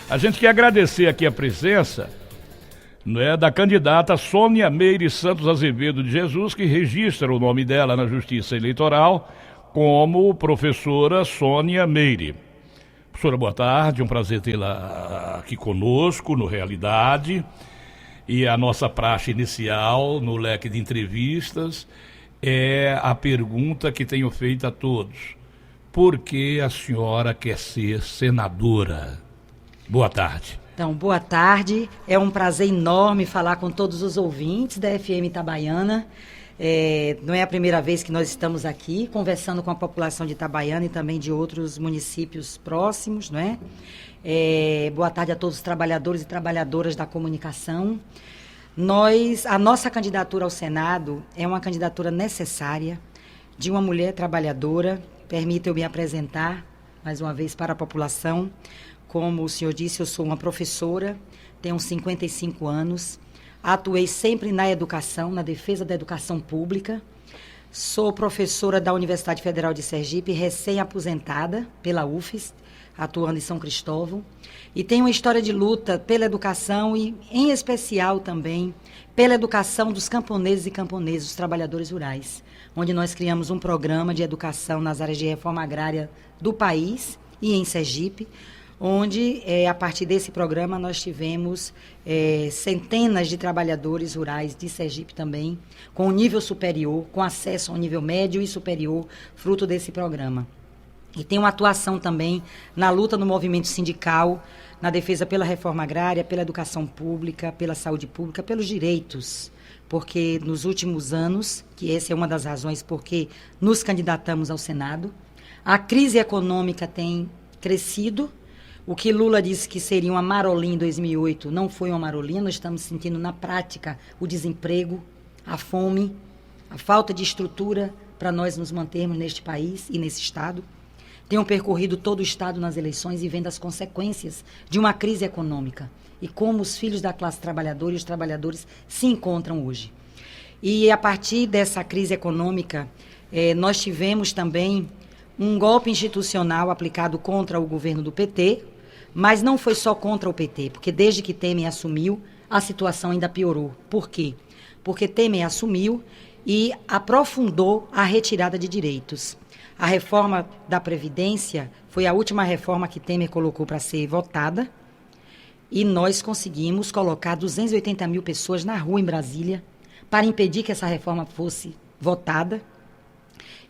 A gente quer agradecer aqui a presença, né, da candidata Sônia Meire Santos Azevedo de Jesus, que registra o nome dela na Justiça Eleitoral como professora Sônia Meire. Professora, boa tarde, um prazer tê-la aqui conosco no Realidade. E a nossa praxe inicial no leque de entrevistas é a pergunta que tenho feito a todos: por que a senhora quer ser senadora? Boa tarde. Então, boa tarde. É um prazer enorme falar com todos os ouvintes da FM Itabaiana. Não é a primeira vez que nós estamos aqui conversando com a população de Itabaiana e também de outros municípios próximos, não é? Boa tarde a todos os trabalhadores e trabalhadoras da comunicação. A nossa candidatura ao Senado é uma candidatura necessária de uma mulher trabalhadora. Permita eu me apresentar mais uma vez para a população. Como o senhor disse, eu sou uma professora, tenho 55 anos, atuei sempre na educação, na defesa da educação pública. Sou professora da Universidade Federal de Sergipe, recém-aposentada pela UFES, atuando em São Cristóvão. E tenho uma história de luta pela educação e, em especial, também pela educação dos camponeses e camponesas, os trabalhadores rurais, onde nós criamos um programa de educação nas áreas de reforma agrária do país e em Sergipe, onde, a partir desse programa, nós tivemos centenas de trabalhadores rurais de Sergipe também, com um nível superior, com acesso ao nível médio e superior, fruto desse programa. E tem uma atuação também na luta no movimento sindical, na defesa pela reforma agrária, pela educação pública, pela saúde pública, pelos direitos, porque nos últimos anos, que essa é uma das razões porque nos candidatamos ao Senado, a crise econômica tem crescido. O que Lula disse que seria uma marolinha em 2008 não foi uma marolinha. Nós estamos sentindo na prática o desemprego, a fome, a falta de estrutura para nós nos mantermos neste país e nesse estado. Tenho percorrido todo o estado nas eleições e vendo as consequências de uma crise econômica e como os filhos da classe trabalhadora e os trabalhadores se encontram hoje. E a partir dessa crise econômica, nós tivemos também um golpe institucional aplicado contra o governo do PT, mas não foi só contra o PT, porque desde que Temer assumiu, a situação ainda piorou. Por quê? Porque Temer assumiu e aprofundou a retirada de direitos. A reforma da Previdência foi a última reforma que Temer colocou para ser votada, e nós conseguimos colocar 280 mil pessoas na rua em Brasília para impedir que essa reforma fosse votada.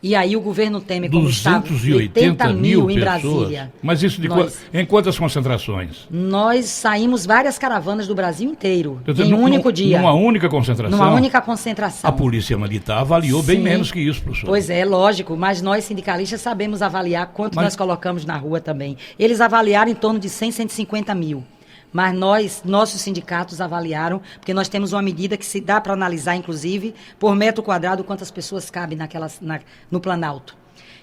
E aí o governo Temer, como estava, 280 mil em pessoas? Brasília. Mas isso em quantas concentrações? Nós saímos várias caravanas do Brasil inteiro, em um único dia. Numa única concentração? Numa única concentração. A Polícia Militar avaliou bem menos que isso, professor. Pois é, lógico, mas nós sindicalistas sabemos avaliar quanto nós colocamos na rua também. Eles avaliaram em torno de 100, 150 mil. Mas nossos sindicatos avaliaram, porque nós temos uma medida que se dá para analisar, inclusive, por metro quadrado, quantas pessoas cabem no Planalto.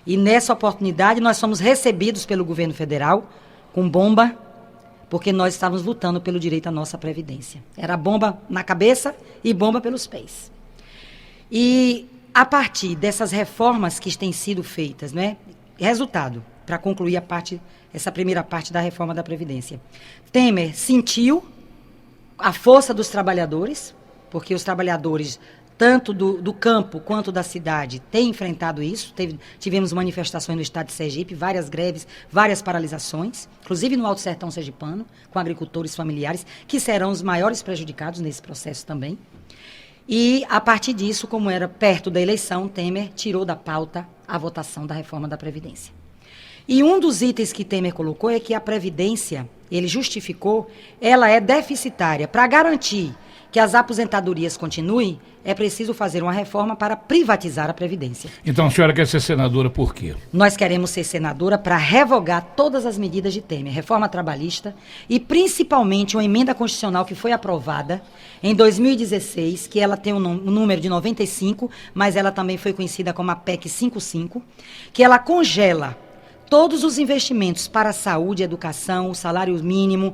E nessa oportunidade nós fomos recebidos pelo governo federal com bomba, porque nós estávamos lutando pelo direito à nossa previdência. Era bomba na cabeça e bomba pelos pés. E a partir dessas reformas que têm sido feitas, né, resultado, para concluir essa primeira parte da reforma da Previdência. Temer sentiu a força dos trabalhadores, porque os trabalhadores, tanto do campo quanto da cidade, têm enfrentado isso. Tivemos manifestações no estado de Sergipe, várias greves, várias paralisações, inclusive no Alto Sertão Sergipano, com agricultores familiares, que serão os maiores prejudicados nesse processo também. E, a partir disso, como era perto da eleição, Temer tirou da pauta a votação da reforma da Previdência. E um dos itens que Temer colocou é que a Previdência, ele justificou, ela é deficitária. Para garantir que as aposentadorias continuem, é preciso fazer uma reforma para privatizar a Previdência. Então a senhora quer ser senadora por quê? Nós queremos ser senadora para revogar todas as medidas de Temer, reforma trabalhista e principalmente uma emenda constitucional que foi aprovada em 2016, que ela tem um número de 95, mas ela também foi conhecida como a PEC 55, que ela congela todos os investimentos para a saúde, educação, o salário mínimo,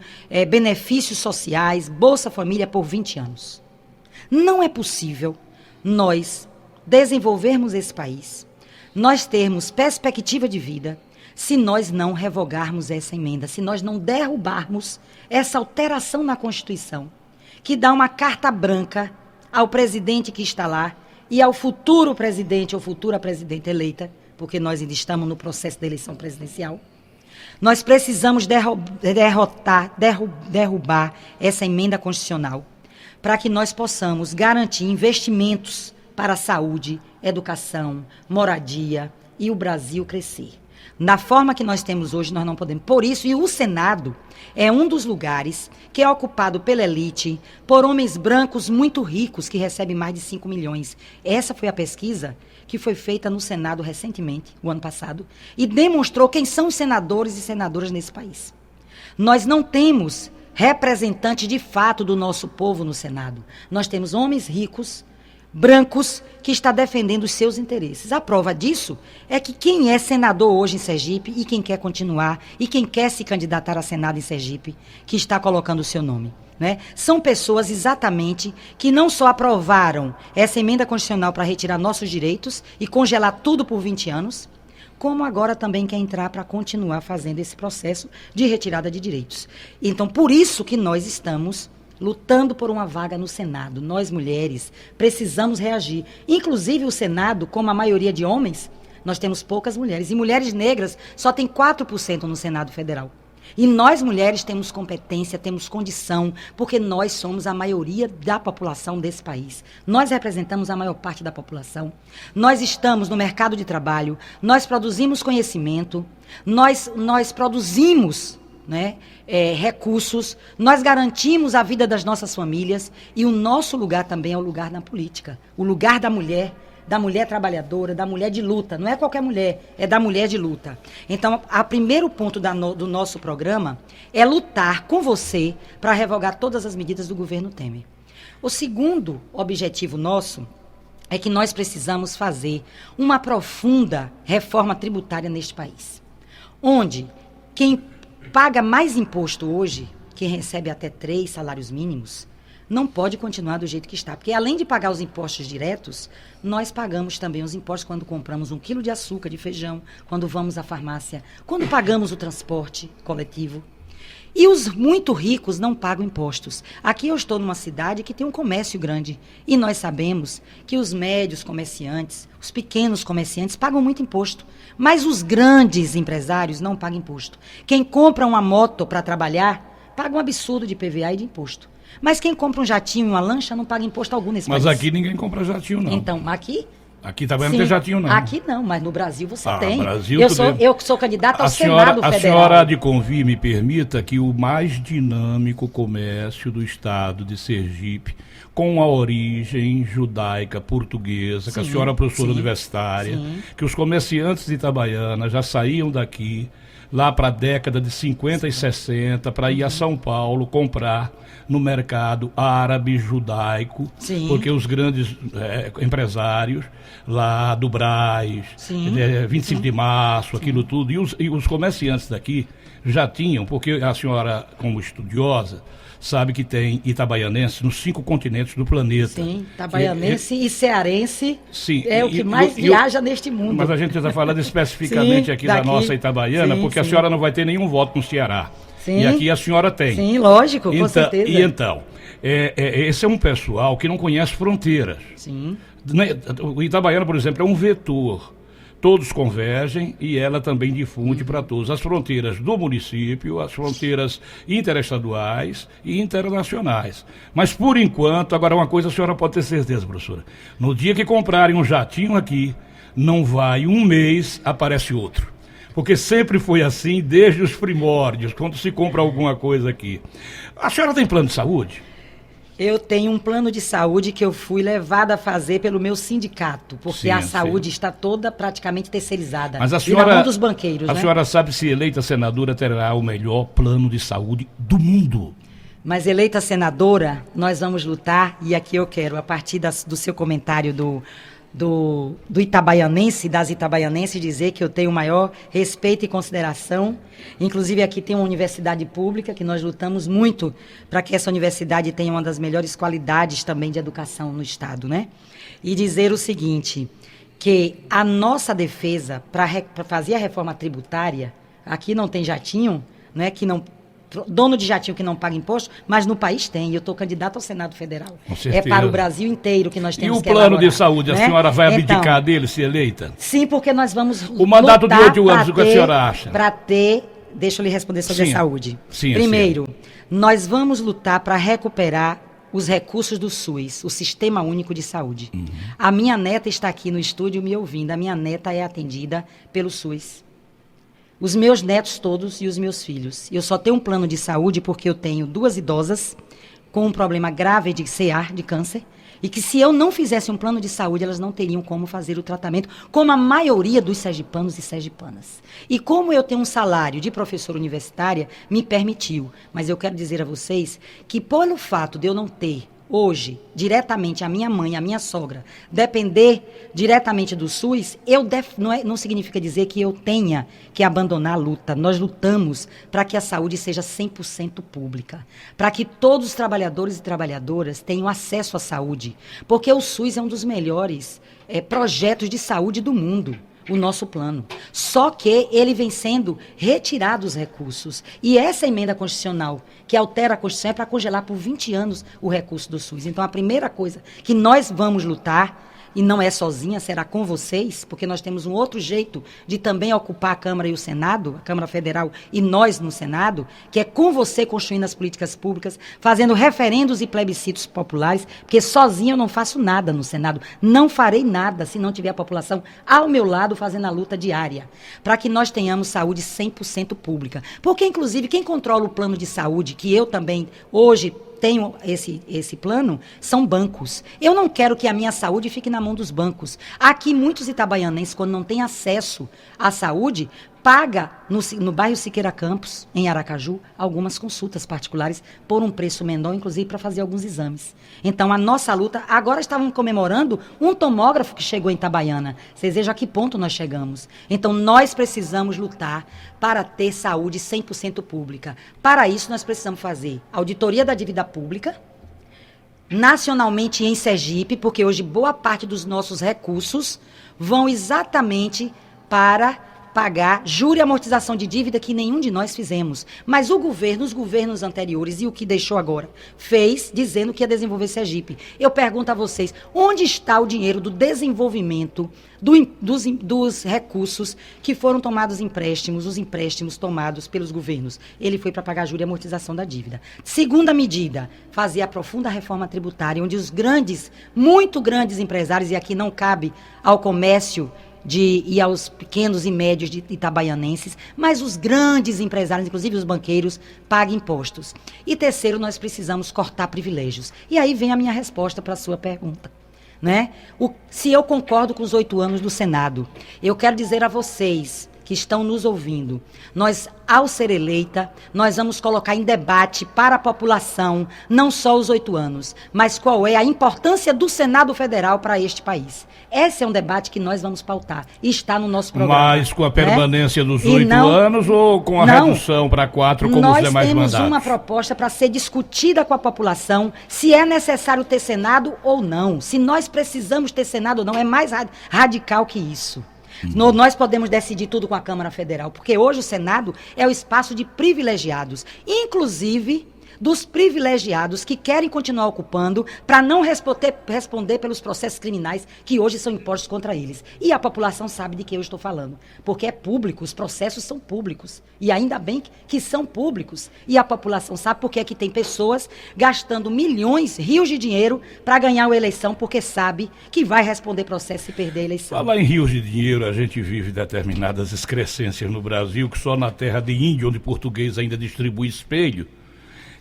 benefícios sociais, Bolsa Família por 20 anos. Não é possível nós desenvolvermos esse país, nós termos perspectiva de vida, se nós não revogarmos essa emenda, se nós não derrubarmos essa alteração na Constituição, que dá uma carta branca ao presidente que está lá e ao futuro presidente ou futura presidente eleita, porque nós ainda estamos no processo da eleição presidencial. Nós precisamos derrubar essa emenda constitucional para que nós possamos garantir investimentos para a saúde, educação, moradia e o Brasil crescer. Na forma que nós temos hoje, nós não podemos. Por isso, e o Senado é um dos lugares que é ocupado pela elite, por homens brancos muito ricos, que recebem mais de 5 milhões. Essa foi a pesquisa que foi feita no Senado recentemente, o ano passado, e demonstrou quem são os senadores e senadoras nesse país. Nós não temos representantes de fato do nosso povo no Senado. Nós temos homens ricos, brancos, que está defendendo os seus interesses. A prova disso é que quem é senador hoje em Sergipe e quem quer continuar e quem quer se candidatar a Senado em Sergipe, que está colocando o seu nome, né? São pessoas exatamente que não só aprovaram essa emenda constitucional para retirar nossos direitos e congelar tudo por 20 anos, como agora também quer entrar para continuar fazendo esse processo de retirada de direitos. Então, por isso que nós estamos lutando por uma vaga no Senado. Nós, mulheres, precisamos reagir. Inclusive, o Senado, como a maioria de homens, nós temos poucas mulheres. E mulheres negras só tem 4% no Senado Federal. E nós, mulheres, temos competência, temos condição, porque nós somos a maioria da população desse país. Nós representamos a maior parte da população. Nós estamos no mercado de trabalho, nós produzimos conhecimento, nós produzimos, né, recursos, nós garantimos a vida das nossas famílias e o nosso lugar também é o lugar na política. O lugar da mulher trabalhadora, da mulher de luta. Não é qualquer mulher, é da mulher de luta. Então, o primeiro ponto do nosso programa é lutar com você para revogar todas as medidas do governo Temer. O segundo objetivo nosso é que nós precisamos fazer uma profunda reforma tributária neste país, onde quem paga mais imposto hoje, quem recebe até 3 salários mínimos, não pode continuar do jeito que está. Porque além de pagar os impostos diretos, nós pagamos também os impostos quando compramos 1 quilo de açúcar, de feijão, quando vamos à farmácia, quando pagamos o transporte coletivo. E os muito ricos não pagam impostos. Aqui eu estou numa cidade que tem um comércio grande. E nós sabemos que os médios comerciantes, os pequenos comerciantes pagam muito imposto. Mas os grandes empresários não pagam imposto. Quem compra uma moto para trabalhar, paga um absurdo de PVA e de imposto. Mas quem compra um jatinho e uma lancha não paga imposto algum nesse país. Mas aqui ninguém compra jatinho, não. Então, aqui... Aqui também não tem jatinho, não. Aqui não, mas no Brasil você tem. Brasil, eu sou candidata ao Senado Federal. A senhora há de convir, me permita, que o mais dinâmico comércio do estado de Sergipe, com a origem judaica, portuguesa, que a senhora é professora universitária, que os comerciantes de Itabaiana já saíam daqui lá para a década de 50 e 60 para ir a São Paulo comprar no mercado árabe judaico, porque os grandes empresários lá do Brás, 25 de março, aquilo tudo, e os comerciantes daqui já tinham, porque a senhora, como estudiosa, sabe que tem itabaianense nos 5 continentes do planeta. Sim, itabaianense e cearense é o que mais viaja neste mundo. Mas a gente está falando especificamente aqui da nossa Itabaiana, porque a senhora não vai ter nenhum voto no Ceará. E aqui a senhora tem. Sim, lógico, com certeza. E então, esse é um pessoal que não conhece fronteiras. Sim. O Itabaiana, por exemplo, é um vetor. Todos convergem e ela também difunde para todos as fronteiras do município, as fronteiras interestaduais e internacionais. Mas, por enquanto, agora uma coisa a senhora pode ter certeza, professora. No dia que comprarem um jatinho aqui, não vai um mês, aparece outro. Porque sempre foi assim desde os primórdios, quando se compra alguma coisa aqui. A senhora tem plano de saúde? Eu tenho um plano de saúde que eu fui levada a fazer pelo meu sindicato, porque a saúde está toda praticamente terceirizada. Mas a senhora, na mão dos banqueiros, a senhora sabe se eleita senadora terá o melhor plano de saúde do mundo. Mas eleita senadora, nós vamos lutar, e aqui eu quero, a partir do seu comentário do itabaianense, das itabaianenses, dizer que eu tenho o maior respeito e consideração. Inclusive aqui tem uma universidade pública que nós lutamos muito para que essa universidade tenha uma das melhores qualidades também de educação no estado, né? E dizer o seguinte, que a nossa defesa para fazer a reforma tributária, aqui não tem jatinho, né, que não, dono de jatinho que não paga imposto, mas no país tem. Eu estou candidato ao Senado Federal. Com certeza. É para o Brasil inteiro que nós temos que elaborar. E o plano de saúde, né? A senhora vai abdicar dele se eleita? Sim, porque nós vamos o mandato de 8 anos, o que a senhora acha? Para ter, deixa eu lhe responder sobre a saúde. Sim, primeiro, nós vamos lutar para recuperar os recursos do SUS, o Sistema Único de Saúde. A minha neta está aqui no estúdio me ouvindo. A minha neta é atendida pelo SUS. Os meus netos todos e os meus filhos. Eu só tenho um plano de saúde porque eu tenho 2 idosas com um problema grave de CA, de câncer, e que se eu não fizesse um plano de saúde, elas não teriam como fazer o tratamento, como a maioria dos sergipanos e sergipanas. E como eu tenho um salário de professora universitária, me permitiu. Mas eu quero dizer a vocês que, pelo fato de eu não ter hoje, diretamente, a minha mãe, a minha sogra, depender diretamente do SUS, não significa dizer que eu tenha que abandonar a luta. Nós lutamos para que a saúde seja 100% pública, para que todos os trabalhadores e trabalhadoras tenham acesso à saúde, porque o SUS é um dos melhores projetos de saúde do mundo. O nosso plano. Só que ele vem sendo retirado os recursos. E essa emenda constitucional, que altera a Constituição, é para congelar por 20 anos o recurso do SUS. Então, a primeira coisa que nós vamos lutar, e não é sozinha, será com vocês, porque nós temos um outro jeito de também ocupar a Câmara e o Senado, a Câmara Federal e nós no Senado, que é com você construindo as políticas públicas, fazendo referendos e plebiscitos populares, porque sozinha eu não faço nada no Senado. Não farei nada se não tiver a população ao meu lado fazendo a luta diária, para que nós tenhamos saúde 100% pública. Porque, inclusive, quem controla o plano de saúde, que eu também hoje tenho esse plano, são bancos. Eu não quero que a minha saúde fique na mão dos bancos. Aqui, muitos itabaianenses, quando não têm acesso à saúde, paga no bairro Siqueira Campos, em Aracaju, algumas consultas particulares por um preço menor, inclusive para fazer alguns exames. Então, a nossa luta... Agora estavam comemorando um tomógrafo que chegou em Itabaiana. Vocês vejam a que ponto nós chegamos. Então, nós precisamos lutar para ter saúde 100% pública. Para isso, nós precisamos fazer auditoria da dívida pública, nacionalmente em Sergipe, porque hoje boa parte dos nossos recursos vão exatamente para pagar juro e amortização de dívida que nenhum de nós fizemos. Mas os governos anteriores e o que deixou agora, fez dizendo que ia desenvolver Sergipe. Eu pergunto a vocês, onde está o dinheiro do desenvolvimento dos recursos que foram tomados empréstimos, os empréstimos tomados pelos governos? Ele foi para pagar juro e amortização da dívida. Segunda medida, fazer a profunda reforma tributária, onde os grandes, muito grandes empresários, e aqui não cabe ao comércio e aos pequenos e médios de itabaianenses, mas os grandes empresários, inclusive os banqueiros, paguem impostos. E terceiro, nós precisamos cortar privilégios. E aí vem a minha resposta para a sua pergunta. Né? Se eu concordo com os 8 anos do Senado, eu quero dizer a vocês que estão nos ouvindo, nós, ao ser eleita, nós vamos colocar em debate para a população, não só os 8 anos, mas qual é a importância do Senado Federal para este país. Esse é um debate que nós vamos pautar e está no nosso programa. Mas com a permanência dos 8 anos ou com a redução para 4, como os demais mandatos? Nós temos uma proposta para ser discutida com a população, se é necessário ter Senado ou não. Se nós precisamos ter Senado ou não, é mais radical que isso. Nós podemos decidir tudo com a Câmara Federal, porque hoje o Senado é o espaço de privilegiados, inclusive dos privilegiados que querem continuar ocupando para não responder pelos processos criminais que hoje são impostos contra eles. E a população sabe de que eu estou falando, porque é público, os processos são públicos. E ainda bem que são públicos. E a população sabe porque é que tem pessoas gastando milhões, rios de dinheiro para ganhar uma eleição, porque sabe que vai responder processo se perder a eleição. Falar em rios de dinheiro, a gente vive determinadas excrescências no Brasil, que só na terra de índio, onde português ainda distribui espelho,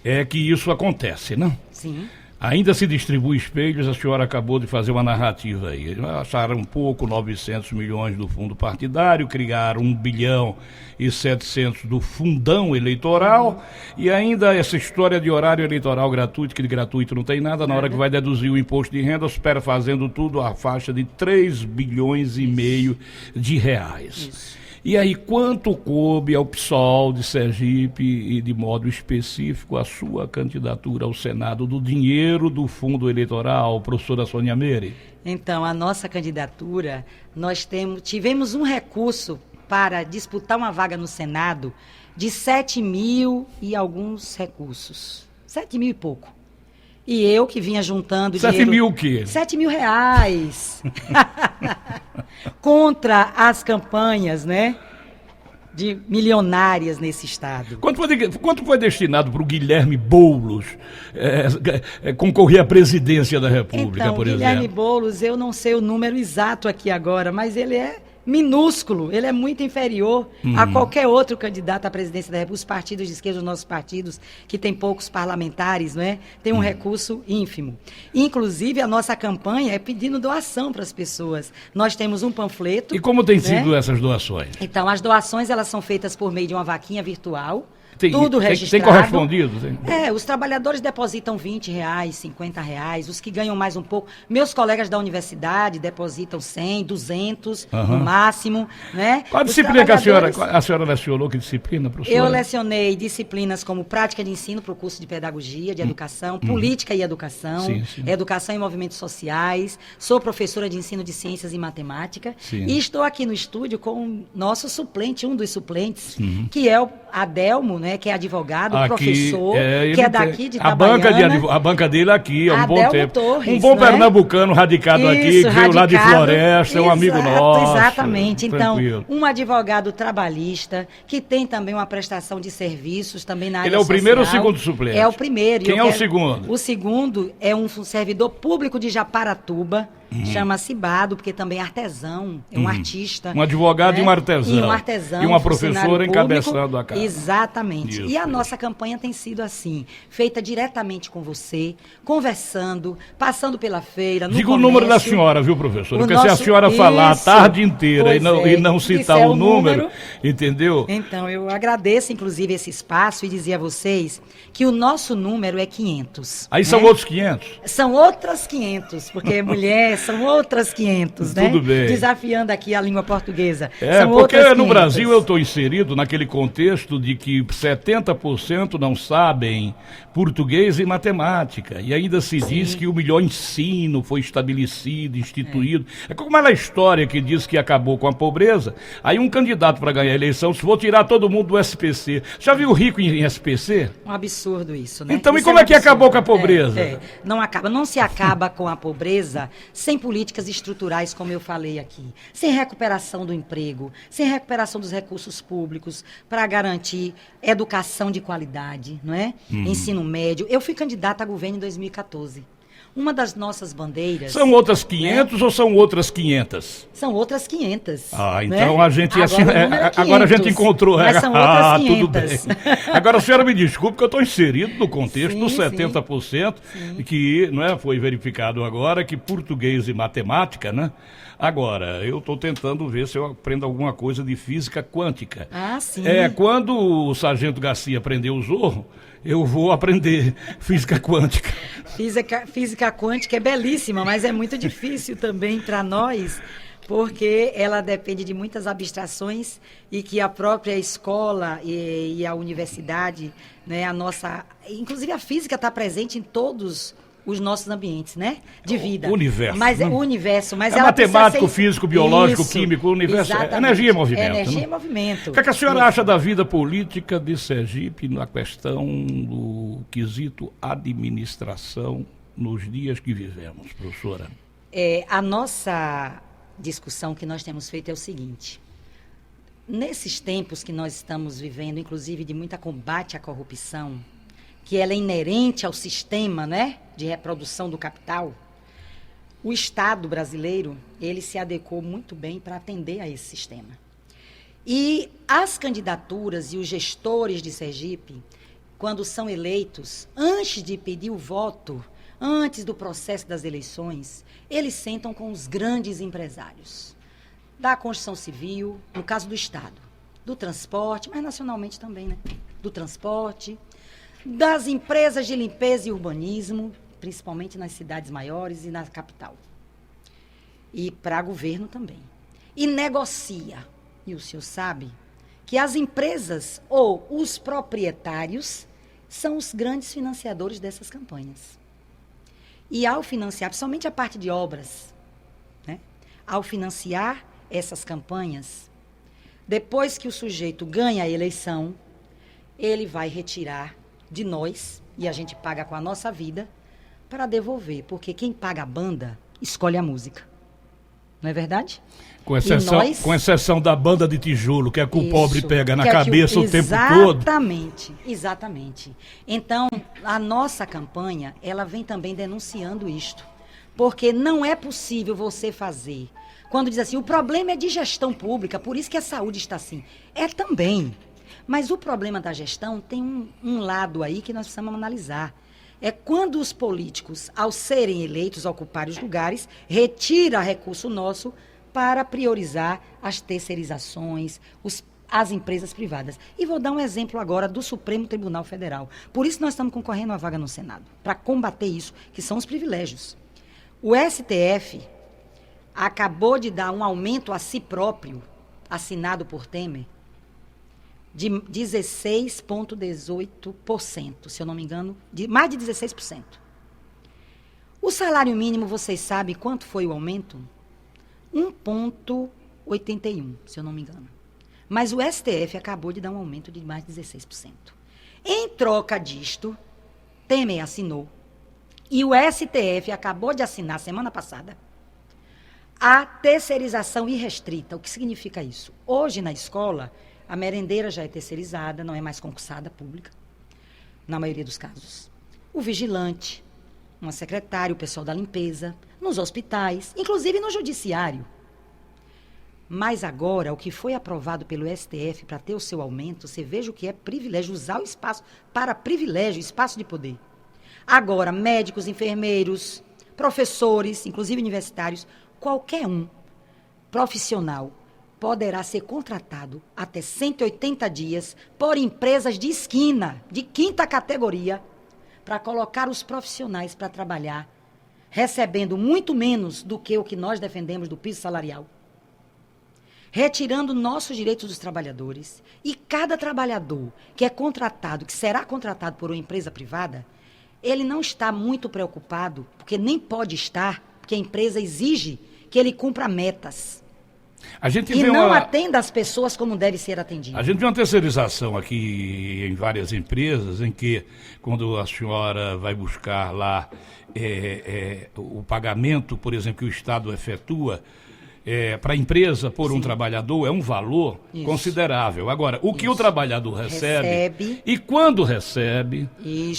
é que isso acontece, não? Sim. Ainda se distribui espelhos, a senhora acabou de fazer uma narrativa aí. Acharam um pouco 900 milhões do fundo partidário, criaram 1 bilhão e 700 do fundão eleitoral, e ainda essa história de horário eleitoral gratuito, que de gratuito não tem nada, na hora que vai deduzir o imposto de renda, espera fazendo tudo a faixa de 3 bilhões e meio de reais. Isso. E aí, quanto coube ao PSOL de Sergipe e, de modo específico, a sua candidatura ao Senado do dinheiro do fundo eleitoral, professora Sônia Meire? Então, a nossa candidatura, tivemos um recurso para disputar uma vaga no Senado de 7 mil e alguns recursos. 7 mil e pouco. E eu que vinha juntando 7 dinheiro... mil o quê? 7 mil reais. Contra as campanhas, né? De milionárias nesse estado. Quanto foi destinado para o Guilherme Boulos concorrer à presidência da República, Então, por Guilherme exemplo? Boulos, eu não sei o número exato aqui agora, mas ele é minúsculo, ele é muito inferior a qualquer outro candidato à presidência da República. Os partidos de esquerda, os nossos partidos, que tem poucos parlamentares, não é? Tem um recurso ínfimo. Inclusive, a nossa campanha é pedindo doação para as pessoas. Nós temos um panfleto. E como tem né? sido essas doações? Então, as doações, elas são feitas por meio de uma vaquinha virtual. Tem, tudo tem, registrado. tem correspondido? Tem. Os trabalhadores depositam R$20, R$50, os que ganham mais um pouco. Meus colegas da universidade depositam 100, 200 no máximo. Né? Qual a disciplina que a senhora lecionou? Que disciplina, professora? Eu lecionei disciplinas como prática de ensino para o curso de pedagogia, de educação, política e educação, educação e movimentos sociais. Sou professora de ensino de ciências e matemática. Sim. E estou aqui no estúdio com o nosso suplente, um dos suplentes, que é o Adelmo, né, que é advogado, aqui, professor, que é daqui de Itabaiana. A banca dele aqui, há um Adelmo bom tempo. Torres, um bom né? pernambucano radicado aqui, que veio lá de Floresta, é um amigo nosso. Exatamente. Então, tranquilo. um advogado trabalhista, que tem também uma prestação de serviços também na área Ele é o social. primeiro ou o segundo suplente? É o primeiro. Quem é o segundo? O segundo é um servidor público de Japaratuba, chama-se Bado, porque também é artesão, é um artista. Um advogado, né? E um artesão. E um artesão. E uma professora encabeçando a casa. Exatamente. E a nossa campanha tem sido assim, feita diretamente com você, conversando, passando pela feira, no Diga comércio. o número da senhora, viu, professora? Porque se a senhora falar a tarde inteira e não citar o número, entendeu? Então, eu agradeço, inclusive, esse espaço e dizer a vocês que o nosso número é 500. Aí são outros 500? São outras 500, porque mulher são outras 500, né? Tudo bem. Desafiando aqui a língua portuguesa. São porque no Brasil eu estou inserido naquele contexto de que 70% não sabem português e matemática. E ainda se diz que o melhor ensino foi estabelecido, instituído. É como aquela história que diz que acabou com a pobreza. Aí um candidato para ganhar a eleição, se vou tirar todo mundo do SPC. Já viu rico em SPC? Um absurdo isso, né? Então, isso e como é que acabou com a pobreza? Não acaba. Não se acaba com a pobreza sem políticas estruturais, como eu falei aqui. Sem recuperação do emprego, sem recuperação dos recursos públicos para garantir educação de qualidade, não é? Ensino médio. Eu fui candidata a governo em 2014. Uma das nossas bandeiras... São outras 500 ou são outras 500? São outras 500. Ah, então né? a gente... Agora a gente encontrou... Mas são outras 500. Tudo bem. Agora, a senhora me desculpe que eu estou inserido no contexto dos 70%, que não é, foi verificado agora que português e matemática, né? Agora, eu estou tentando ver se eu aprendo alguma coisa de física quântica. Ah, sim. Quando o Sargento Garcia prendeu o Zorro, eu vou aprender física quântica. Física quântica é belíssima, mas é muito difícil também para nós, porque ela depende de muitas abstrações e que a própria escola e a universidade, né, inclusive a física está presente em todos os nossos ambientes, né? De vida. O universo. Mas né? o universo, mas é ela matemático, físico, biológico, químico, o universo. Exatamente. Energia e movimento. Energia né? e movimento. O que a senhora acha da vida política de Sergipe na questão do quesito administração nos dias que vivemos, professora? A nossa discussão que nós temos feito é o seguinte. Nesses tempos que nós estamos vivendo, inclusive de muita combate à corrupção, que ela é inerente ao sistema, né, de reprodução do capital, o Estado brasileiro, ele se adequou muito bem para atender a esse sistema. E as candidaturas e os gestores de Sergipe, quando são eleitos, antes de pedir o voto, antes do processo das eleições, eles sentam com os grandes empresários da construção civil, no caso do Estado, do transporte, mas nacionalmente também, né? Do transporte, das empresas de limpeza e urbanismo, principalmente nas cidades maiores e na capital. E para governo também. E negocia. E o senhor sabe que as empresas ou os proprietários são os grandes financiadores dessas campanhas. E ao financiar, principalmente a parte de obras, ao financiar essas campanhas, depois que o sujeito ganha a eleição, ele vai retirar de nós, e a gente paga com a nossa vida, para devolver, porque quem paga a banda escolhe a música. Não é verdade? Com exceção da banda de tijolo, que é que o pobre pega na cabeça o tempo todo. Exatamente. Então, a nossa campanha, ela vem também denunciando isto. Porque não é possível você fazer. Quando diz assim, o problema é de gestão pública, por isso que a saúde está assim. É também. Mas o problema da gestão tem um lado aí que nós precisamos analisar. É quando os políticos, ao serem eleitos, ocuparem os lugares, retira recurso nosso para priorizar as terceirizações, as empresas privadas. E vou dar um exemplo agora do Supremo Tribunal Federal. Por isso nós estamos concorrendo a vaga no Senado, para combater isso, que são os privilégios. O STF acabou de dar um aumento a si próprio, assinado por Temer, de 16,18%, se eu não me engano, mais de 16%. O salário mínimo, vocês sabem quanto foi o aumento? 1,81%, se eu não me engano. Mas o STF acabou de dar um aumento de mais de 16%. Em troca disto, Temer assinou, e o STF acabou de assinar, semana passada, a terceirização irrestrita. O que significa isso? Hoje, na escola, a merendeira já é terceirizada, não é mais concursada pública, na maioria dos casos. O vigilante, uma secretária, o pessoal da limpeza, nos hospitais, inclusive no judiciário. Mas agora, o que foi aprovado pelo STF para ter o seu aumento, você veja o que é privilégio, usar o espaço para privilégio, espaço de poder. Agora, médicos, enfermeiros, professores, inclusive universitários, qualquer um profissional poderá ser contratado até 180 dias por empresas de esquina, de quinta categoria, para colocar os profissionais para trabalhar, recebendo muito menos do que o que nós defendemos do piso salarial, retirando nossos direitos dos trabalhadores. E cada trabalhador que é contratado, que será contratado por uma empresa privada, ele não está muito preocupado, porque nem pode estar, porque a empresa exige que ele cumpra metas. E não atenda as pessoas como deve ser atendido. A gente vê uma terceirização aqui em várias empresas, em que quando a senhora vai buscar lá o pagamento, por exemplo, que o Estado efetua, para a empresa, por um trabalhador, é um valor considerável. Agora, o que o trabalhador recebe e quando recebe,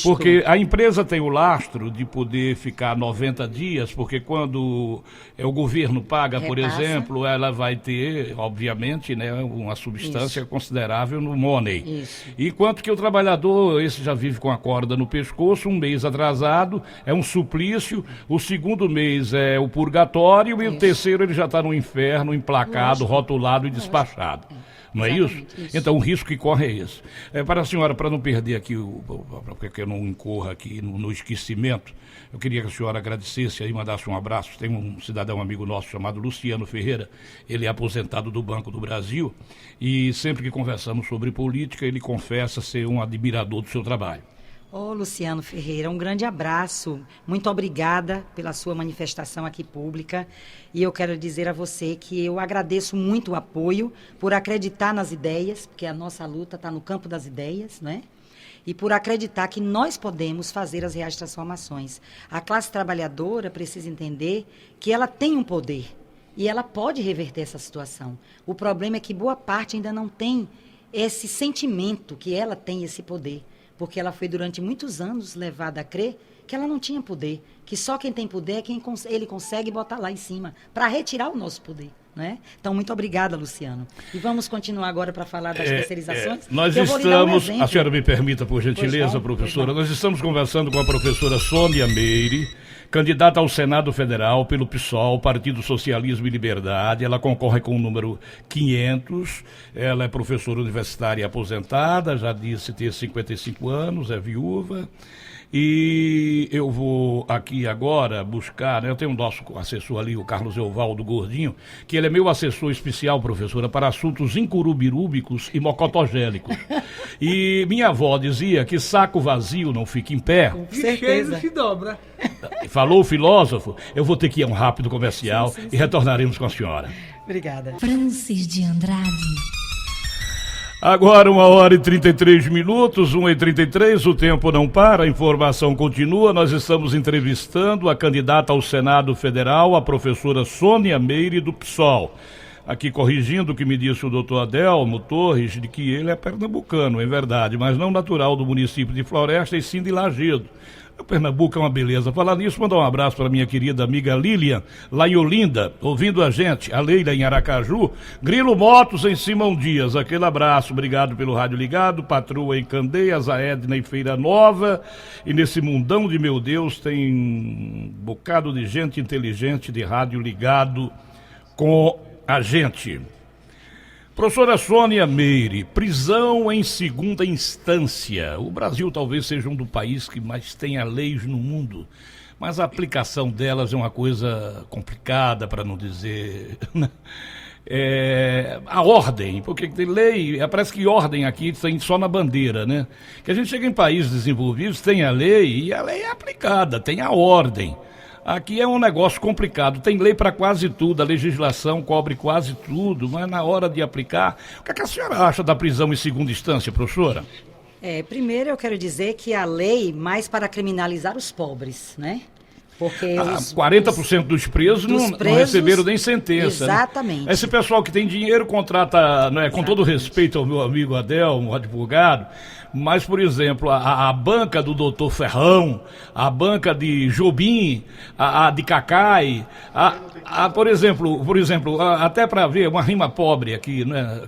porque a empresa tem o lastro de poder ficar 90 dias, porque quando o governo paga, por exemplo, ela vai ter, obviamente, né, uma substância considerável no money. E quanto que o trabalhador, esse já vive com a corda no pescoço, um mês atrasado, é um suplício, o segundo mês é o purgatório e o terceiro ele já está no inferno, emplacado, rotulado e despachado. Não é isso? Então, o risco que corre é esse. Para a senhora, para não perder aqui, para que eu não incorra aqui no esquecimento, eu queria que a senhora agradecesse e mandasse um abraço. Tem um cidadão amigo nosso chamado Luciano Ferreira, ele é aposentado do Banco do Brasil, e sempre que conversamos sobre política, ele confessa ser um admirador do seu trabalho. Ô, Luciano Ferreira, um grande abraço. Muito obrigada pela sua manifestação aqui pública. E eu quero dizer a você que eu agradeço muito o apoio por acreditar nas ideias, porque a nossa luta está no campo das ideias, né? E por acreditar que nós podemos fazer as reais transformações. A classe trabalhadora precisa entender que ela tem um poder e ela pode reverter essa situação. O problema é que boa parte ainda não tem esse sentimento que ela tem esse poder. Porque ela foi durante muitos anos levada a crer que ela não tinha poder, que só quem tem poder é quem ele consegue botar lá em cima, para retirar o nosso poder. Né? Então, muito obrigada, Luciano. E vamos continuar agora para falar das terceirizações. Nós estamos, a senhora me permita, por gentileza, professora, nós estamos conversando com a professora Sônia Meire, candidata ao Senado Federal pelo PSOL, Partido Socialismo e Liberdade. Ela concorre com o número 500, ela é professora universitária aposentada, já disse ter 55 anos, é viúva. E eu vou aqui agora buscar, né, eu tenho um nosso assessor ali, o Carlos Eovaldo Gordinho, que ele é meu assessor especial, professora, para assuntos incurubirúbicos e mocotogélicos. E minha avó dizia que saco vazio não fica em pé. Com certeza. Cheio se dobra. Falou o filósofo. Eu vou ter que ir a um rápido comercial e retornaremos com a senhora. Obrigada. Francis de Andrade. Agora 1h33, 1h33, o tempo não para, a informação continua. Nós estamos entrevistando a candidata ao Senado Federal, a professora Sônia Meire, do PSOL. Aqui corrigindo o que me disse o doutor Adelmo Torres, de que ele é pernambucano, é verdade, mas não natural do município de Floresta e sim de Lagedo. O Pernambuco é uma beleza. Falar nisso, mandar um abraço para minha querida amiga Lilian, lá em Olinda, ouvindo a gente, a Leila em Aracaju, Grilo Motos em Simão Dias, aquele abraço, obrigado pelo rádio ligado, Patroa em Candeias, a Edna em Feira Nova, e nesse mundão de meu Deus tem um bocado de gente inteligente de rádio ligado com a gente. Professora Sônia Meire, prisão em segunda instância. O Brasil talvez seja um dos países que mais tenha leis no mundo, mas a aplicação delas é uma coisa complicada, para não dizer... a ordem, porque tem lei, parece que ordem aqui tem só na bandeira, né? Que a gente chega em países desenvolvidos, tem a lei e a lei é aplicada, tem a ordem. Aqui é um negócio complicado, tem lei para quase tudo, a legislação cobre quase tudo, mas na hora de aplicar, o que é que a senhora acha da prisão em segunda instância, professora? Primeiro eu quero dizer que a lei mais para criminalizar os pobres, né? Porque 40% dos presos não receberam nem sentença. Exatamente. Né? Esse pessoal que tem dinheiro contrata, né, com todo respeito ao meu amigo Adelmo, advogado, mas, por exemplo, a banca do doutor Ferrão, a banca de Jobim, a de Cacai, por exemplo, até para ver uma rima pobre aqui, né?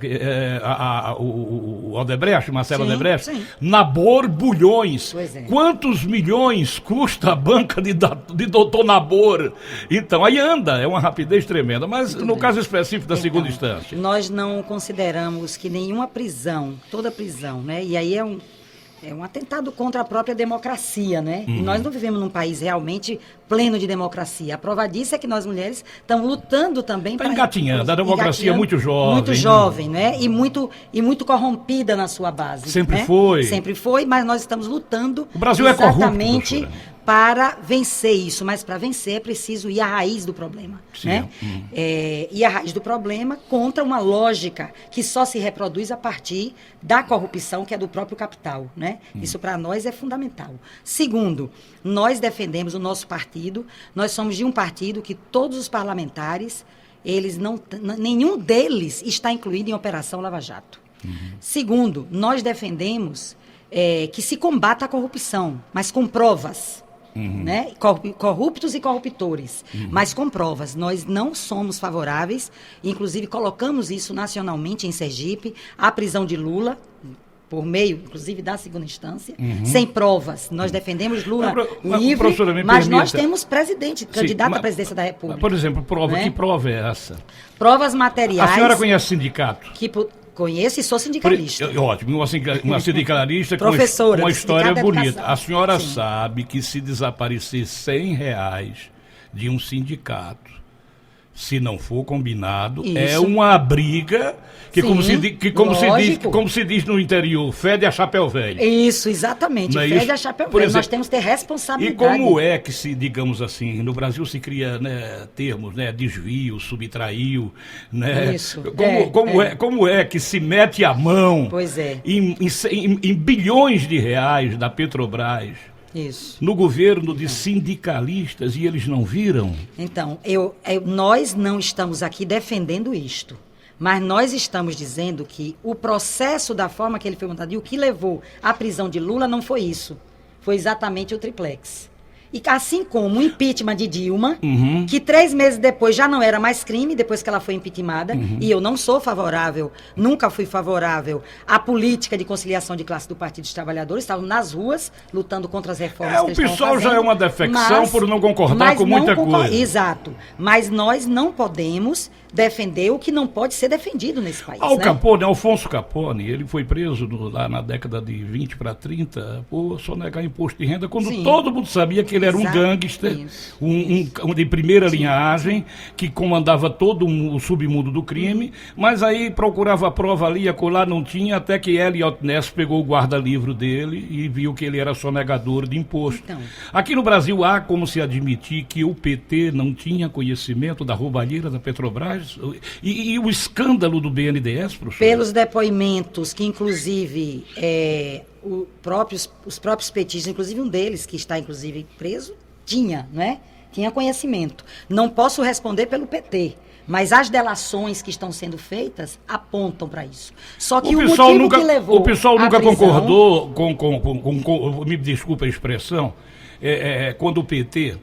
O Odebrecht, Marcelo Odebrecht, sim. Nabor Bulhões. Quantos milhões custa a banca de doutor Nabor? Então, aí anda, é uma rapidez tremenda, mas muito no caso específico da segunda instância. Nós não consideramos que nenhuma prisão, toda prisão, né? E aí é um atentado contra a própria democracia, né? E nós não vivemos num país realmente pleno de democracia. A prova disso é que nós mulheres estamos lutando também... Está engatinhando, a democracia é muito jovem. Muito jovem, né? E muito corrompida na sua base. Sempre né? foi. Sempre foi, mas nós estamos lutando... O Brasil é corrupto, professora. Para vencer isso, mas para vencer é preciso ir à raiz do problema, sim, né? E a raiz do problema contra uma lógica que só se reproduz a partir da corrupção, que é do próprio capital, né? Isso para nós é fundamental. Segundo, nós defendemos o nosso partido, nós somos de um partido que todos os parlamentares, nenhum deles está incluído em Operação Lava Jato. Segundo, nós defendemos que se combata a corrupção, mas com provas. Né? Corruptos e corruptores, mas com provas. Nós não somos favoráveis, inclusive colocamos isso nacionalmente em Sergipe, a prisão de Lula, por meio, inclusive, da segunda instância, sem provas. Nós defendemos Lula livre, mas nós temos presidente, candidato à presidência da República. Por exemplo, prova, né? Que prova é essa? Provas materiais... A senhora conhece sindicato? Conheço e sou sindicalista. Ótimo, uma sindicalista com uma história bonita. A senhora sabe que se desaparecer R$100 de um sindicato, se não for combinado, isso. É uma briga que, sim, como se diz no interior, fede a chapéu velho. Isso, exatamente, fede a chapéu velho. Nós temos que ter responsabilidade. E como é que se, digamos assim, no Brasil se cria, né, termos, né, desvio, subtraiu, né? Isso. Como é que se mete a mão em bilhões de reais da Petrobras? Isso. No governo de sindicalistas, e eles não viram? Então, nós não estamos aqui defendendo isto, mas nós estamos dizendo que o processo da forma que ele foi montado e o que levou à prisão de Lula não foi isso, foi exatamente o triplex. E assim como o impeachment de Dilma, que 3 meses depois já não era mais crime, depois que ela foi impeachmentada, e eu não sou favorável, nunca fui favorável à política de conciliação de classe do Partido dos Trabalhadores, estavam nas ruas lutando contra as reformas que eles estavam fazendo. O PSOL já é uma defecção por não concordar com muita coisa. Exato. Mas nós não podemos defender o que não pode ser defendido nesse país. O Capone, Alfonso Capone, ele foi preso lá na década de 20 para 30 por sonegar imposto de renda, quando todo mundo sabia que ele era um gangster, um de primeira linhagem, que comandava todo o submundo do crime, mas aí procurava a prova ali, acolá não tinha, até que Eliot Ness pegou o guarda-livro dele e viu que ele era sonegador de imposto. Então, aqui no Brasil há como se admitir que o PT não tinha conhecimento da roubalheira da Petrobras e o escândalo do BNDES, professor? Pelos depoimentos que, inclusive, os próprios petistas, inclusive um deles, que está, inclusive, preso, tinha conhecimento. Não posso responder pelo PT, mas as delações que estão sendo feitas apontam para isso. Só que o motivo que levou o pessoal nunca concordou com me desculpa a expressão, quando o PT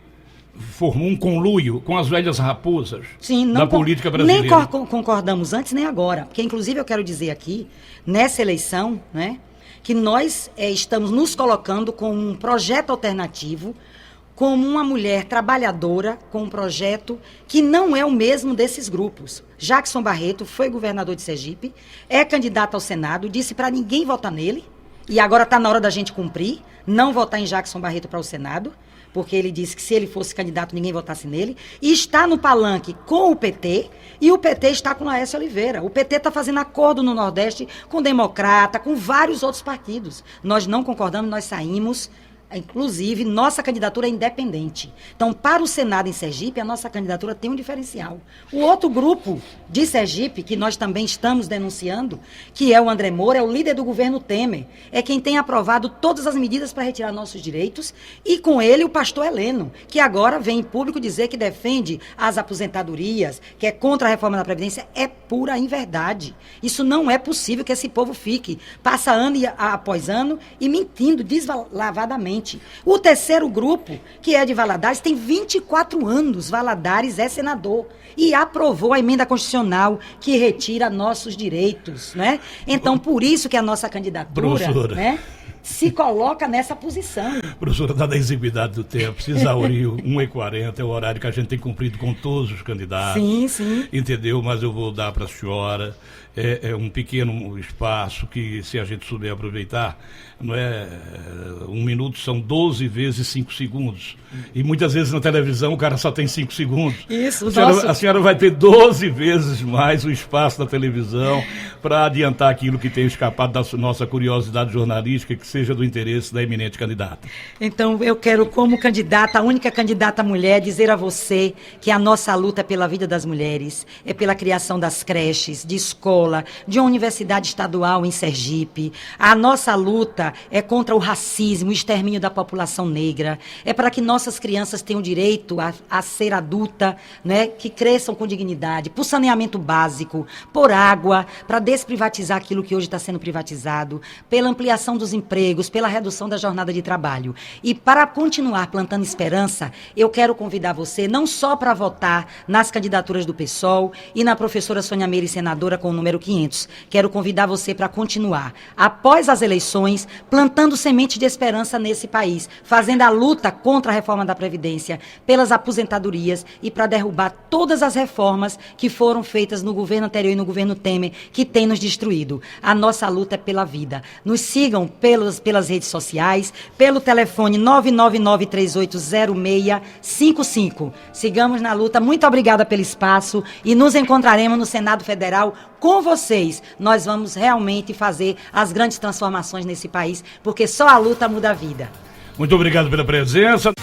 formou um conluio com as velhas raposas da política brasileira. Nem concordamos antes nem agora, porque inclusive eu quero dizer aqui, nessa eleição, que nós estamos nos colocando com um projeto alternativo, como uma mulher trabalhadora, com um projeto que não é o mesmo desses grupos. Jackson Barreto foi governador de Sergipe, é candidato ao Senado, disse para ninguém votar nele, e agora está na hora da gente cumprir, não votar em Jackson Barreto para o Senado, porque ele disse que se ele fosse candidato ninguém votasse nele, e está no palanque com o PT, e o PT está com Laércio Oliveira. O PT está fazendo acordo no Nordeste com o Democrata, com vários outros partidos. Nós não concordamos, nós saímos. Inclusive, nossa candidatura é independente. Então, para o Senado em Sergipe, a nossa candidatura tem um diferencial. O outro grupo de Sergipe, que nós também estamos denunciando, que é o André Moura, é o líder do governo Temer, é quem tem aprovado todas as medidas para retirar nossos direitos, e com ele o pastor Heleno, que agora vem em público dizer que defende as aposentadorias, que é contra a reforma da Previdência. É pura inverdade. Isso não é possível que esse povo fique, passa ano após ano, e mentindo deslavadamente. O terceiro grupo, que é de Valadares, tem 24 anos. Valadares é senador e aprovou a emenda constitucional que retira nossos direitos, Então, por isso que a nossa candidatura, se coloca nessa posição. Professora, dada a exiguidade do tempo, se exauriu 1h40, é o horário que a gente tem cumprido com todos os candidatos. Sim. Entendeu? Mas eu vou dar para a senhora um pequeno espaço que, se a gente souber aproveitar, não é 1 minuto, são 12 vezes 5 segundos. E muitas vezes na televisão o cara só tem 5 segundos. Isso, a senhora vai ter 12 vezes mais o espaço da televisão para adiantar aquilo que tem escapado da nossa curiosidade jornalística, que seja do interesse da eminente candidata. Então, eu quero, como candidata, a única candidata mulher, dizer a você que a nossa luta é pela vida das mulheres, é pela criação das creches, de escola, de uma universidade estadual em Sergipe. A nossa luta é contra o racismo, o extermínio da população negra. É para que nossas crianças tenham direito a ser adulta, que cresçam com dignidade, por saneamento básico, por água, para desprivatizar aquilo que hoje está sendo privatizado, pela ampliação dos empregos, pela redução da jornada de trabalho. E para continuar plantando esperança, eu quero convidar você não só para votar nas candidaturas do PSOL e na professora Sônia Meire, senadora, com o número 500. Quero convidar você para continuar, após as eleições, plantando sementes de esperança nesse país, fazendo a luta contra a reforma da Previdência, pelas aposentadorias e para derrubar todas as reformas que foram feitas no governo anterior e no governo Temer, que tem nos destruído. A nossa luta é pela vida. Nos sigam pelas redes sociais, pelo telefone 999380655. Sigamos na luta. Muito obrigada pelo espaço e nos encontraremos no Senado Federal com vocês. Nós vamos realmente fazer as grandes transformações nesse país, porque só a luta muda a vida. Muito obrigado pela presença.